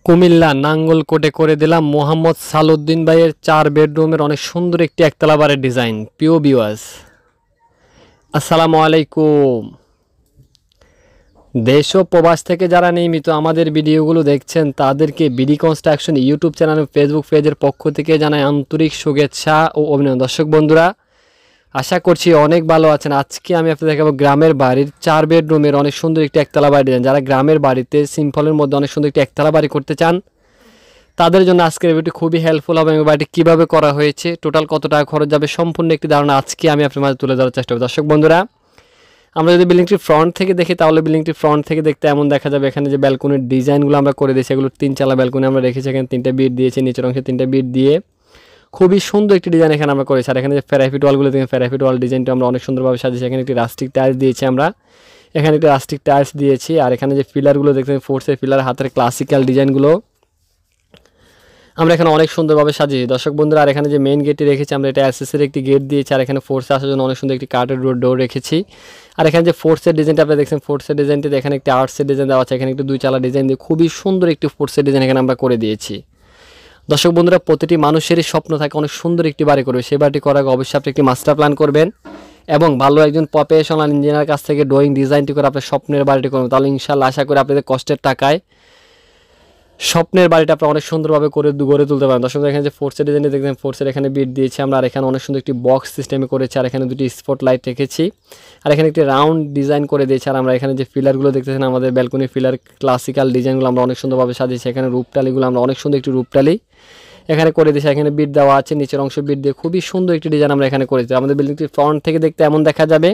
কুমিল্লা নাঙ্গলকোটে করে দিলাম মোহাম্মদ সালউদ্দিন ভাইয়ের 4 বেডরুমের অনেক সুন্দর একটি একতলা বাড়ির ডিজাইন। প্রিয় ভিউয়ার্স, আসসালামু আলাইকুম। দেশ ও প্রবাস থেকে যারা নিয়মিত আমাদের ভিডিওগুলো দেখছেন তাদেরকে বিডি কনস্ট্রাকশন ইউটিউব চ্যানেল ও ফেসবুক পেজের পক্ষ থেকে জানাই আন্তরিক শুভেচ্ছা ও অভিনন্দন। দর্শক বন্ধুরা, আশা করছি অনেক ভালো আছেন। আজকে আমি আপনাদের দেখাবো গ্রামের বাড়ির 4 বেডরুমের অনেক সুন্দর একটি একতলা বাড়ি ডিজাইন। যারা গ্রামের বাড়িতে সিম্পলের মধ্যে অনেক সুন্দর একটি একতলা বাড়ি করতে চান তাদের জন্য আজকের ভিডিওটি খুবই হেল্পফুল হবে। এবং বাড়িটি কীভাবে করা হয়েছে, টোটাল কত টাকা খরচ যাবে, সম্পূর্ণ একটি ধারণা আজকে আমি আপনার মাঝে তুলে ধরার চেষ্টা করব। দর্শক বন্ধুরা, আমরা যদি বিল্ডিংটি ফ্রন্ট থেকে দেখি তাহলে বিল্ডিংটি ফ্রন্ট থেকে দেখতে এমন দেখা যাবে। এখানে যে ব্যালকনির ডিজাইনগুলো আমরা করে দিয়েছি, এগুলো 3 চালা ব্যালকনি আমরা রেখেছি। এখানে 3টা বিট দিয়েছি, নিচের অংশে 3টা বিট দিয়ে খুবই সুন্দর একটি ডিজাইন এখানে আমরা করেছি। আর এখানে যে ফেরাফিট ওয়ালগুলো দেখেন, ফেরাফিট ওয়াল ডিজাইনটা আমরা অনেক সুন্দরভাবে সাজিয়েছি। এখানে একটি রাস্টিক টাইলস দিয়েছি আমরা, এখানে একটি রাস্টিক টাইলস দিয়েছি। আর এখানে যে পিলারগুলো দেখতেন, ফোর্সের পিলার, হাতের ক্লাসিক্যাল ডিজাইনগুলো আমরা এখানে অনেক সুন্দরভাবে সাজিয়েছি। দর্শক বন্ধুরা, আর এখানে যে মেইন গেটটি রেখেছি আমরা, এটা এসএসের একটি গেট দিয়েছি। আর এখানে ফোর্সে আসার জন্য অনেক সুন্দর একটি কাঠের ডোর রেখেছি। আর এখানে যে ফোর্সের ডিজাইনটা আপনারা দেখছেন, ফোর্সের ডিজাইনটিতে এখানে একটি আর্টসের ডিজাইন দেওয়া আছে। এখানে একটি 2 চালা ডিজাইন দিয়ে খুবই সুন্দর একটি ফোর্সের ডিজাইন এখানে আমরা করে দিয়েছি। দর্শক বন্ধুরা, প্রতিটি মানুষেরই স্বপ্ন থাকে অনেক সুন্দর একটি বাড়ি করবে। সেই বাড়িটি করার আগে অবশ্যই আপনি একটি মাস্টার প্ল্যান করবেন এবং ভালো একজন প্রফেশনাল ইঞ্জিনিয়ার কাছ থেকে ড্রয়িং ডিজাইনটি করে আপনার স্বপ্নের বাড়িটি করবেন। তাহলে ইনশাআল্লাহ আশা করি আপনাদের কষ্টের টাকায় স্বপ্নের বাড়িটা আপনি অনেক সুন্দরভাবে গড়ে তুলতে পারেন। দর্শক, এখানে যে ফোর্সের ডিজাইনটি দেখবেন, ফোর্সের এখানে বিট দিয়েছি আমরা। আর এখানে অনেক সুন্দর একটি বক্স সিস্টেমে করেছি। আর এখানে 2টি স্পট লাইট রেখেছি। আর এখানে একটি রাউন্ড ডিজাইন করে দিয়েছি। আর আমরা এখানে যে পিলারগুলো দেখতেছেন, আমাদের ব্যালকনির পিলার ক্লাসিক্যাল ডিজাইনগুলো আমরা অনেক সুন্দরভাবে সাজিয়েছি। এখানে রূপটালিগুলো আমরা অনেক সুন্দর একটি রূপটালি এখানে করে দিয়েছি। এখানে বিট দেওয়া আছে, নিচের অংশ বিট দিয়ে খুবই সুন্দর একটি ডিজাইন আমরা এখানে করেছি। আমাদের বিল্ডিংটি ফ্রন্ট থেকে দেখতে এমন দেখা যাবে।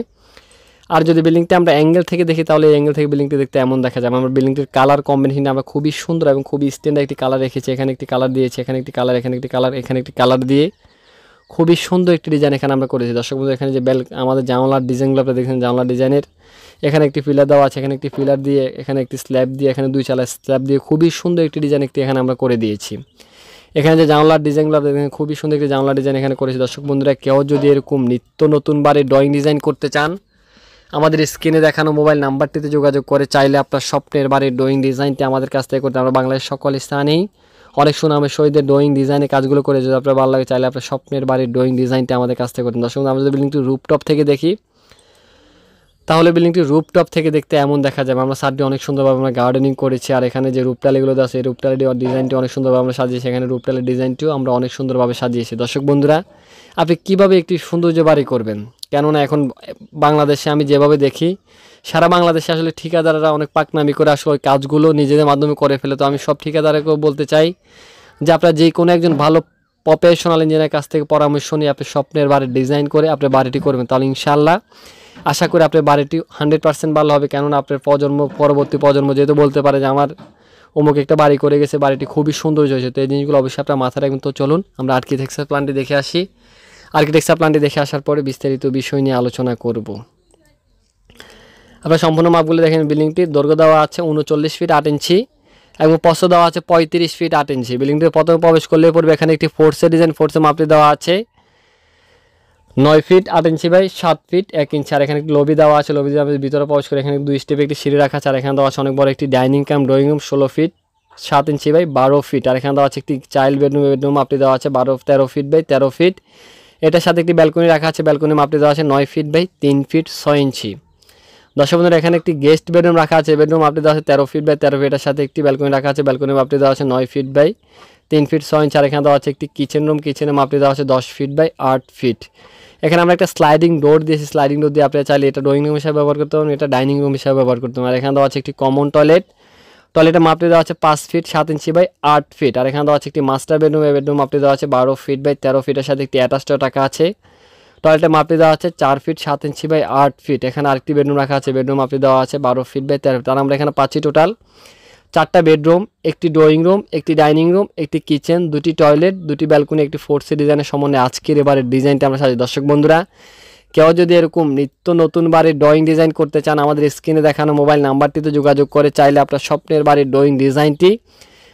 আর যদি বিল্ডিংটা আমরা অ্যাঙ্গেল থেকে দেখি তাহলে এই অ্যাঙ্গেল থেকে বিল্ডিংটি দেখতে এমন দেখা যাবে। আমরা বিল্ডিংটির কালার কম্বিনেশন আমরা খুবই সুন্দর এবং খুবই স্ট্যান্ডার্ড একটি কালার রেখেছি। এখানে একটি কালার দিয়েছি, এখানে একটি কালার, এখানে একটি কালার, এখানে একটি কালার দিয়ে খুবই সুন্দর একটি ডিজাইন এখানে আমরা করেছি। দর্শক বন্ধু, এখানে যে আমাদের জানলার ডিজাইনগুলো আপনারা দেখছেন, জানলার ডিজাইনের এখানে একটি পিলার দেওয়া আছে, এখানে একটি পিলার দিয়ে, এখানে একটি স্ল্যাব দিয়ে, এখানে 2 চালা স্ল্যাব দিয়ে খুবই সুন্দর একটি ডিজাইন একটি এখানে আমরা করে দিয়েছি। এখানে যে জানলার ডিজাইনগুলো আপনারা দেখেন, খুবই সুন্দর একটি জানলার ডিজাইন এখানে করেছি। দর্শক বন্ধুরা, কেউ যদি এরকম নিত্য নতুন বাড়ির ড্রয়িং ডিজাইন করতে চান, আমাদের স্ক্রিনে দেখানো মোবাইল নাম্বারটিতে যোগাযোগ করে চাইলে আপনার স্বপ্নের বাড়ির ড্রয়িং ডিজাইনটি আমাদের কাছ থেকে করতে। আমরা বাংলাদেশের সকল স্থানেই অনেক সুনামের সহিত ড্রয়িং ডিজাইনের কাজগুলো করে, যদি আপনার ভালো লাগে চাইলে আপনার স্বপ্নের বাড়ির ড্রয়িং ডিজাইনটি আমাদের কাছ থেকে করতেন। দর্শক, আমরা যদি বিল্ডিংটি রুপটপ থেকে দেখি তাহলে বিল্ডিংটি রুপটপ থেকে দেখতে এমন দেখা যাবে। আমরা সাইডে অনেক সুন্দরভাবে আমরা গার্ডেনিং করেছি। আর এখানে যে রূপটালিগুলো আছে, এই রূপটালির ডিজাইনটি অনেক সুন্দরভাবে আমরা সাজিয়েছি। এখানে রূপটালির ডিজাইনটিও আমরা অনেক সুন্দরভাবে সাজিয়েছি। দর্শক বন্ধুরা, আপনি কীভাবে একটি সৌন্দর্য বাড়ি করবেন, কেননা এখন বাংলাদেশে আমি যেভাবে দেখি, সারা বাংলাদেশে আসলে ঠিকাদাররা অনেক পাকনামি করে আসলে ওই কাজগুলো নিজেদের মাধ্যমে করে ফেলে। তো আমি সব ঠিকাদারকেও বলতে চাই যে আপনারা যে কোনো একজন ভালো প্রফেশনাল ইঞ্জিনিয়ারের কাছ থেকে পরামর্শ নিয়ে আপনি স্বপ্নের বাড়ির ডিজাইন করে আপনি বাড়িটি করবেন। তাহলে ইনশাআল্লাহ আশা করি আপনার বাড়িটি 100% ভালো হবে। কেননা আপনার পরবর্তী প্রজন্ম যেহেতু বলতে পারে যে আমার অমুক একটা বাড়ি করে গেছে, বাড়িটি খুবই সৌন্দর্য হয়েছে। তো এই জিনিসগুলো অবশ্যই আপনার মাথায় রাখবেন। তো চলুন আমরা আর্কিটেকচার প্ল্যানটি দেখে আসি। আর্কিটেকচার প্ল্যানটি দেখে আসার পরে বিস্তারিত বিষয় নিয়ে আলোচনা করব। আপনার সম্পূর্ণ মাপগুলো দেখেন। বিল্ডিংটির দৈর্ঘ্য দেওয়া আছে 39 ফিট 8 ইঞ্চি এবং প্রস্থ দেওয়া আছে 35 ফিট 8 ইঞ্চি। বিল্ডিংটির প্রথমে প্রবেশ করলে পড়বে এখানে একটি ফোর্সের ডিজাইন, ফোর্সের মাপটি দেওয়া আছে 9 ফিট 8 ইঞ্চি বাই 7 ফিট 1 ইঞ্চি। আর এখানে একটি লবি দেওয়া আছে, লবি দিয়ে ভিতরে প্রবেশ করে এখানে 2 স্টেপে একটি সিঁড়ি রাখা আছে। আর এখানে দেওয়া আছে অনেক বড় একটি dining cum drawing room 16 feet 7 inch by 12 feet. আর এখানে দেওয়া আছে একটি চাইল্ড বেডরুম মাপটি দেওয়া আছে 13 ফিট বাই 13 ফিট। এটার সাথে একটি ব্যালকনি রাখা আছে, ব্যালকনির মাপটি দেওয়া আছে 9 ফিট বাই 3 ফিট 6 ইঞ্চি। দর্শক বন্ধুরা, এখানে একটি গেস্ট বেডরুম রাখা আছে, বেডরুম মাপটি দেওয়া আছে 13 ফিট বাই 13 ফিট। এর সাথে একটি ব্যালকনি রাখা আছে, ব্যালকনির মাপটি দেওয়া আছে 9 ফিট বাই 3 ফিট 6 ইঞ্চি। আর এখানে দেওয়া আছে একটি কিচেন রুম, কিচেনের মাপটি দেওয়া আছে 10 ফিট বাই 8 ফিট। এখানে আমরা একটা স্লাইডিং ডোর দিয়েছি, স্লাইডিং ডোর দিয়ে আপনারা চাইলে এটা ড্রয়িং রুম হিসাবে ব্যবহার করতে পারেন, এটা ডাইনিং রুম হিসাবে ব্যবহার করতে পারেন। আর এখানে দেওয়া আছে একটি কমন টয়লেট, টয়লেটের মাপটি দেওয়া আছে 5 ফিট 7 ইঞ্চি বাই 8 ফিট। আর এখানে দেওয়া আছে একটি মাস্টার বেডরুম, এই বেডরুম মাপটি দেওয়া আছে 12 ফিট বাই 13 ফিটের সাথে একটি অ্যাটাচড টাকা আছে। টয়লেটের মাপটি দেওয়া আছে 4 ফিট 7 ইঞ্চি বাই 8 ফিট। এখানে আরেকটি বেডরুম রাখা আছে, বেডরুম মাপটি দেওয়া আছে 12 ফিট বাই 13 ফিট। আর আমরা এখানে পাচ্ছি টোটাল 4টা বেডরুম, একটি ড্রয়িং রুম, একটি ডাইনিং রুম, একটি কিচেন, 2টি টয়লেট, 2টি ব্যালকনি, একটি ফোর্সের ডিজাইনের সমন্বয়ে আজকের এবারের ডিজাইনটা আমরা সাজি। দর্শক বন্ধুরা, কেউ যদি এরকম নিত্য নতুন বাড়ির ড্রয়িং ডিজাইন করতে চান, আমাদের স্ক্রিনে দেখানো মোবাইল নাম্বারটিতে যোগাযোগ করে চাইলে আপনার স্বপ্নের বাড়ির ড্রয়িং ডিজাইনটি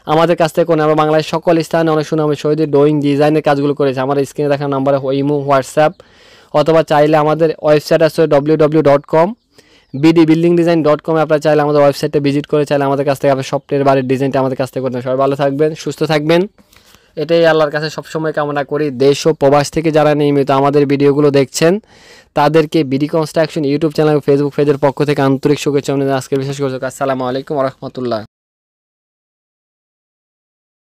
আমাদের কাছ থেকে আমরা বাংলাদেশের সকল স্থানে অনেক সুনামের সহিত ড্রয়িং ডিজাইনের কাজগুলো করেছি। আমাদের স্ক্রিনে দেখানো নাম্বারে ইমো, হোয়াটসঅ্যাপ অথবা চাইলে আমাদের ওয়েবসাইট আছে www.com bdbuildingdesign.com আপনারা চাইলে আমাদের ওয়েবসাইটে ভিজিট করে চাইলে আমাদের কাছ থেকে আপনার স্বপ্নের বাড়ির ডিজাইনটা আমাদের কাছ থেকে করতে সবাই ভালো থাকবেন, সুস্থ থাকবেন, এটাই আল্লাহর কাছে সবসময় কামনা করি। দেশ ও প্রবাস থেকে যারা নিয়মিত আমাদের ভিডিওগুলো দেখছেন তাদেরকে BD construction YouTube channel Facebook পেজের পক্ষ থেকে আন্তরিক শুভেচ্ছা। আজকে বিশেষ করে আসসালামু আলাইকুম ওয়া রাহমাতুল্লাহ।